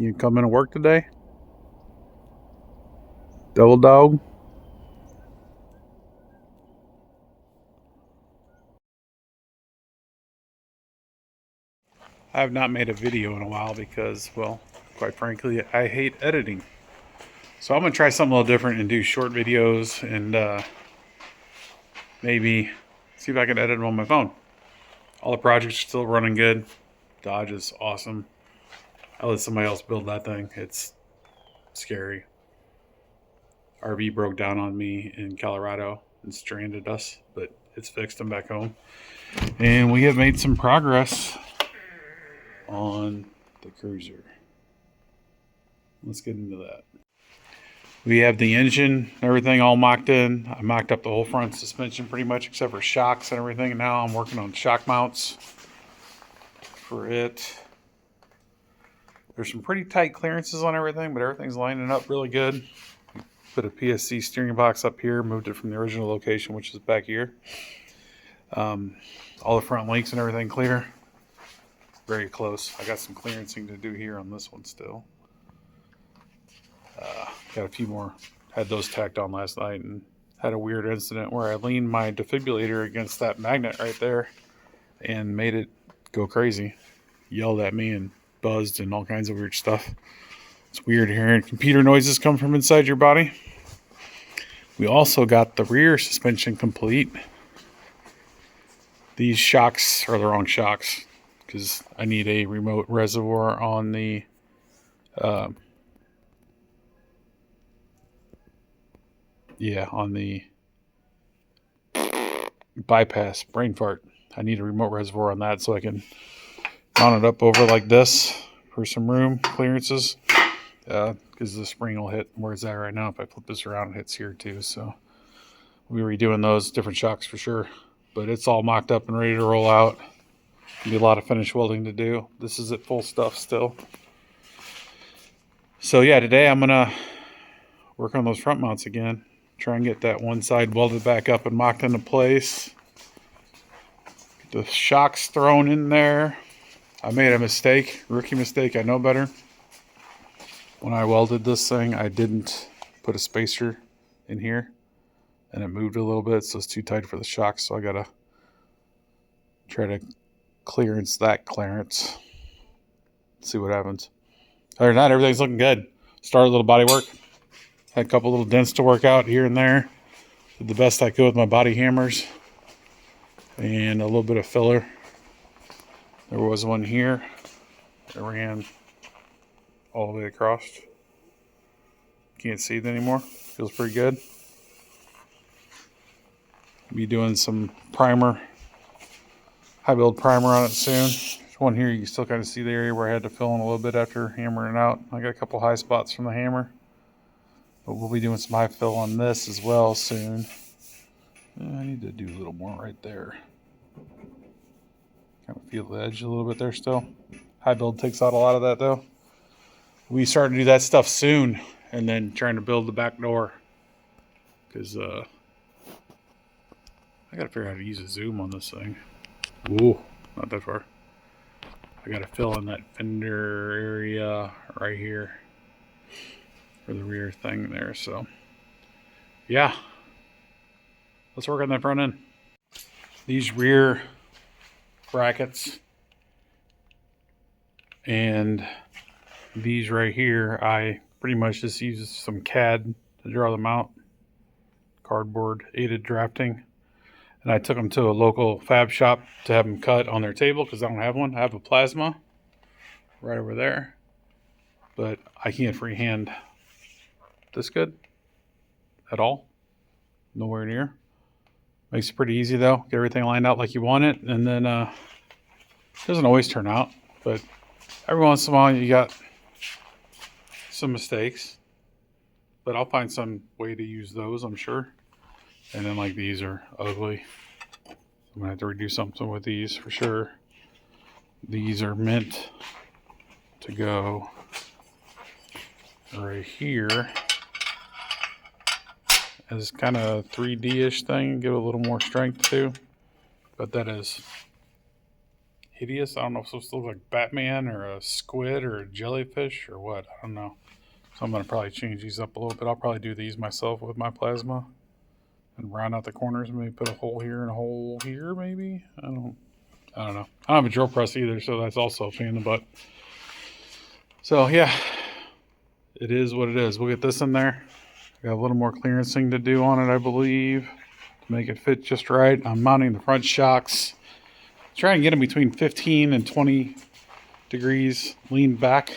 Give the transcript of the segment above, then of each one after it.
You come into work today? Double dog? I have not made a video in a while because, well, quite frankly, I hate editing. So I'm going to try something a little different and do short videos and maybe see if I can edit them on my phone. All the projects are still running good. Dodge is awesome. I let somebody else build that thing. It's scary. RV broke down on me in Colorado and stranded us, but it's fixed. I'm back home. And we have made some progress on the cruiser. Let's get into that. We have the engine, everything all mocked in. I mocked up the whole front suspension pretty much except for shocks and everything. And now I'm working on shock mounts for it. There's some pretty tight clearances on everything, but everything's lining up really good. Put a PSC steering box up here, moved it from the original location, which is back here. All the front links and everything clear. Very close. I got some clearancing to do here on this one still. Got a few more. Had those tacked on last night and had a weird incident where I leaned my defibrillator against that magnet right there and made it go crazy. Yelled at me and buzzed and all kinds of weird stuff. It's weird hearing computer noises come from inside your body. We also got the rear suspension complete. These shocks are the wrong shocks because I need a remote reservoir on the on the bypass brain fart. I need a remote reservoir on that so I can mount it up over like this for some room clearances. Because the spring will hit where it's at right now. If I flip this around, it hits here too. So we'll be redoing those different shocks for sure. But it's all mocked up and ready to roll out. Be a lot of finish welding to do. This is at full stuff still. So yeah, today I'm gonna work on those front mounts again. Try and get that one side welded back up and mocked into place. Get the shocks thrown in there. I made a mistake, rookie mistake. I know better. When I welded this thing, I didn't put a spacer in here, and it moved a little bit, so it's too tight for the shocks. So I gotta try to clearance that clearance. See what happens. Other than that, everything's looking good. Started a little body work. Had a couple little dents to work out here and there. Did the best I could with my body hammers and a little bit of filler. There was one here that ran all the way across. Can't see it anymore. Feels pretty good. Be doing some primer, high build primer on it soon. There's one here you can still kind of see the area where I had to fill in a little bit after hammering it out. I got a couple high spots from the hammer. But we'll be doing some high fill on this as well soon. I need to do a little more right there. Kind of feel the edge a little bit there still. High build takes out a lot of that though. We started to do that stuff soon and then trying to build the back door. Because I got to figure out how to use a zoom on this thing. Ooh, not that far. I got to fill in that fender area right here. For the rear thing there, so yeah, let's work on that front end. These rear brackets and these right here, I pretty much just use some CAD to draw them out, cardboard aided drafting, and I took them to a local fab shop to have them cut on their table because I don't have one. I have a plasma right over there, but I can't freehand this good at all. Nowhere near. Makes it pretty easy though. Get everything lined out like you want it, and then it doesn't always turn out, but every once in a while you got some mistakes. But I'll find some way to use those, I'm sure. And then like these are ugly. I'm gonna have to redo something with these for sure. These are meant to go right here as kind of a 3D-ish thing, give it a little more strength too. But that is hideous. I don't know if it's supposed to look like Batman or a squid or a jellyfish or what. I don't know. So I'm going to probably change these up a little bit. I'll probably do these myself with my plasma and round out the corners. Maybe put a hole here and a hole here, maybe. I don't know. I don't have a drill press either, so that's also a pain in the butt. So yeah, it is what it is. We'll get this in there. Got a little more clearancing to do on it, I believe, to make it fit just right. I'm mounting the front shocks. Try and get them between 15 and 20 degrees leaned back.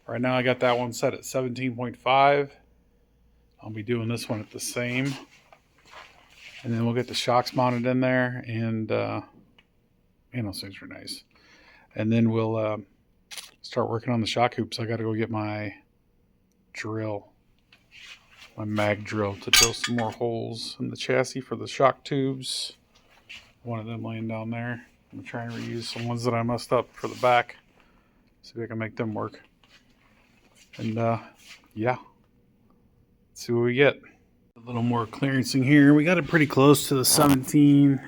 Right now I got that one set at 17.5. I'll be doing this one at the same. And then we'll get the shocks mounted in there, and man, those things are nice. And then we'll start working on the shock hoops. I got to go get my drill, my mag drill, to drill some more holes in the chassis for the shock tubes. One of them laying down there. I'm going to try and reuse some ones that I messed up for the back. See if I can make them work. And yeah, let's see what we get. A little more clearancing here. We got it pretty close to the 17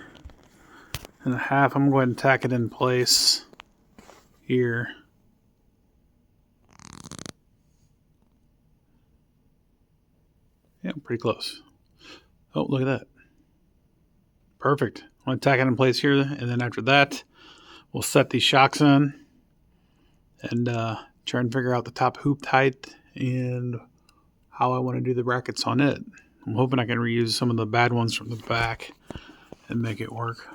and a half. I'm going to go ahead and tack it in place here. Yeah, pretty close. Oh, look at that. Perfect. I'm going to tack it in place here, and then after that, we'll set these shocks in and try and figure out the top hoop height and how I want to do the brackets on it. I'm hoping I can reuse some of the bad ones from the back and make it work.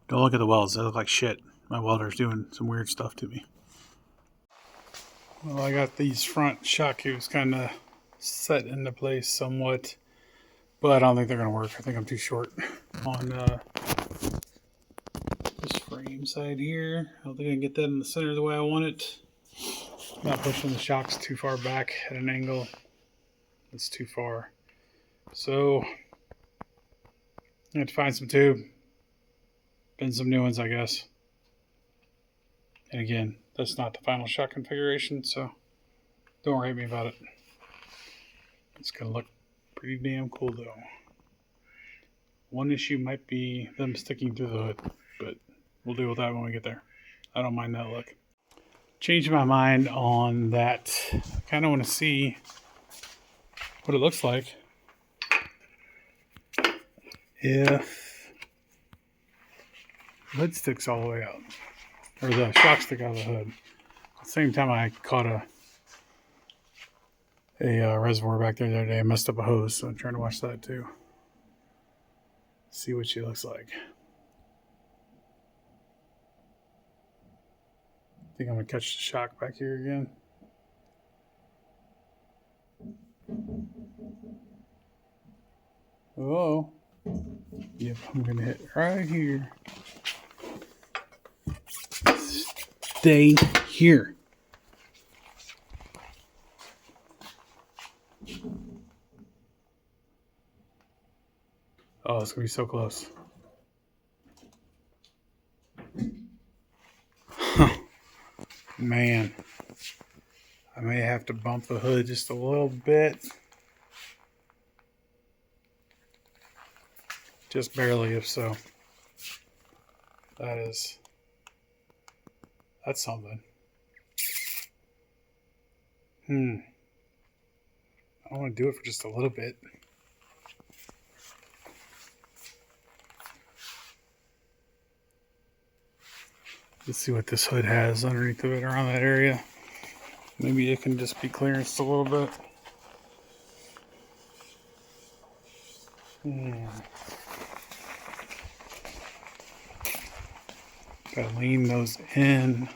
Don't look at the welds. They look like shit. My welder's doing some weird stuff to me. Well, I got these front shock hoops kind of set into place somewhat, but I don't think they're going to work. I think I'm too short on this frame side here. I don't think I can get that in the center the way I want it. I'm not pushing the shocks too far back at an angle. It's too far. So I have to find some tube, bend some new ones, I guess. And again, that's not the final shock configuration, so don't worry me about it. It's going to look pretty damn cool though. One issue might be them sticking through the hood, but we'll deal with that when we get there. I don't mind that look. Changed my mind on that. I kind of want to see what it looks like if the hood sticks all the way out, or the shock stick out of the hood. At the same time, I caught a reservoir back there the other day. I messed up a hose, so I'm trying to watch that too. See what she looks like. I think I'm gonna catch the shock back here again. Oh, yep, I'm gonna hit right here. Stay here. Oh, it's gonna be so close. Man, I may have to bump the hood just a little bit. Just barely, if so. That's something. I want to do it for just a little bit. Let's see what this hood has underneath of it around that area. Maybe it can just be clearanced a little bit. Gotta lean those in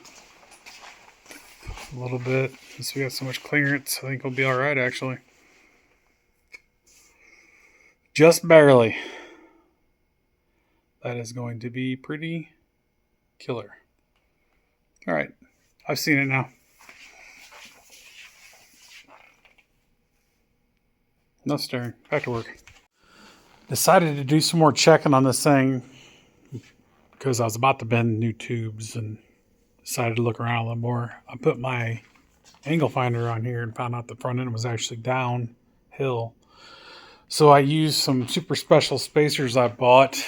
a little bit. Since we got so much clearance, I think we'll be alright actually. Just barely. That is going to be pretty killer. Alright, I've seen it now. No staring. Back to work. Decided to do some more checking on this thing because I was about to bend new tubes and decided to look around a little more. I put my angle finder on here and found out the front end was actually downhill. So I used some super special spacers I bought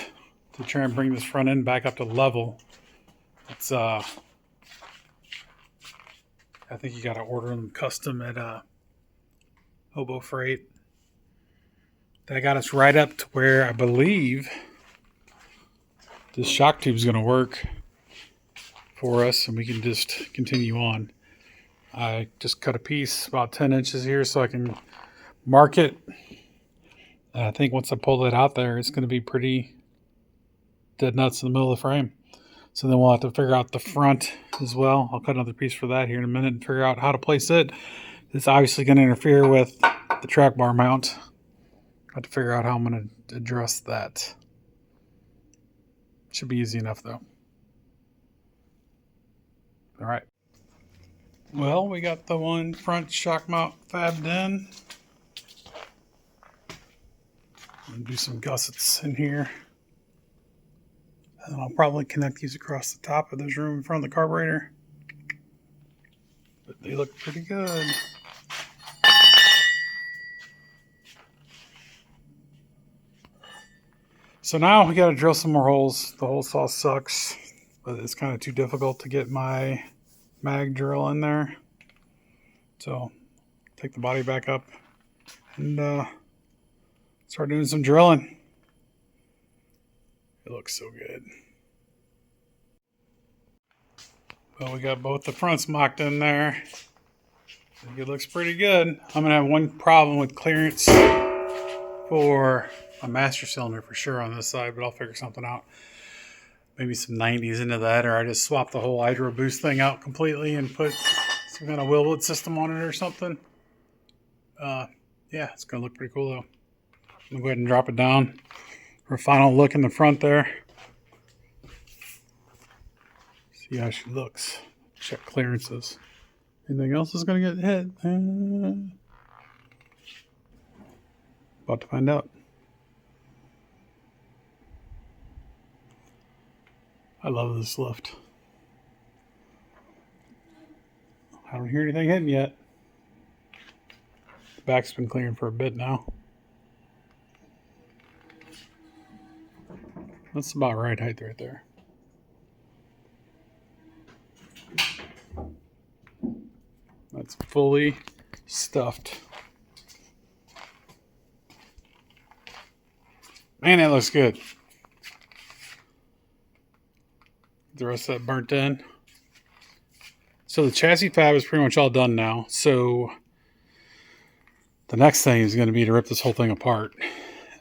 to try and bring this front end back up to level It's I think you got to order them custom at Hobo Freight. That got us right up to where I believe this shock tube is going to work for us, and we can just continue on. I just cut a piece about 10 inches here so I can mark it. And I think once I pull it out there, it's going to be pretty dead nuts in the middle of the frame. So then we'll have to figure out the front as well. I'll cut another piece for that here in a minute and figure out how to place it. It's obviously going to interfere with the track bar mount. I have to figure out how I'm going to address that. Should be easy enough though. All right. Well, we got the one front shock mount fabbed in. I'm going to do some gussets in here. And I'll probably connect these across the top if there's room in front of the carburetor. But they look pretty good. So now we got to drill some more holes. The hole saw sucks, but it's kind of too difficult to get my mag drill in there. So take the body back up and start doing some drilling. It looks so good. Well, we got both the fronts mocked in there. I think it looks pretty good. I'm going to have one problem with clearance for a master cylinder for sure on this side, but I'll figure something out. Maybe some 90s into that, or I just swap the whole Hydro Boost thing out completely and put some kind of Wilwood system on it or something. Yeah, it's going to look pretty cool though. I'm going to go ahead and drop it down for a final look in the front there. See how she looks. Check clearances. Anything else is going to get hit? About to find out. I love this lift. I don't hear anything hitting yet. The back's been clearing for a bit now. That's about right height right there. That's fully stuffed. Man, that looks good. The rest of that burnt in. So the chassis fab is pretty much all done now. So the next thing is going to be to rip this whole thing apart.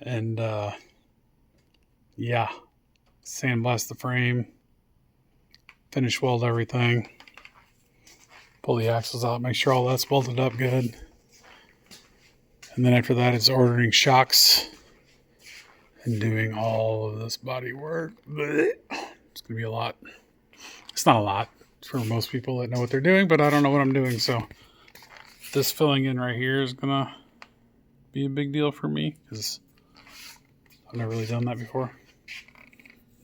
And yeah, sandblast the frame, finish weld everything, pull the axles out, make sure all that's welded up good. And then after that, it's ordering shocks and doing all of this body work. It's going to be a lot. It's not a lot for most people that know what they're doing, but I don't know what I'm doing. So this filling in right here is going to be a big deal for me because I've never really done that before.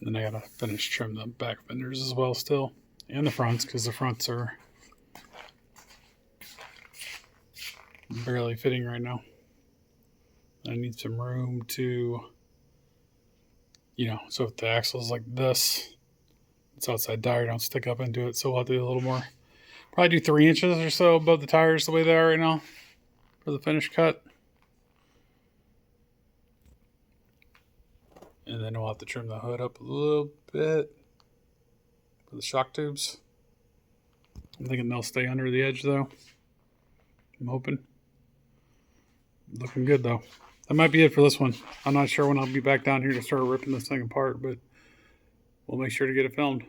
And then I got to finish trim the back fenders as well still. And the fronts, because the fronts are barely fitting right now. I need some room to, so if the axle's like this, it's outside tire, don't stick up into it. So I'll do a little more, probably do 3 inches or so above the tires the way they are right now for the finish cut. And then we'll have to trim the hood up a little bit for the shock tubes. I'm thinking they'll stay under the edge though. I'm hoping. Looking good though. That might be it for this one. I'm not sure when I'll be back down here to start ripping this thing apart, but we'll make sure to get it filmed.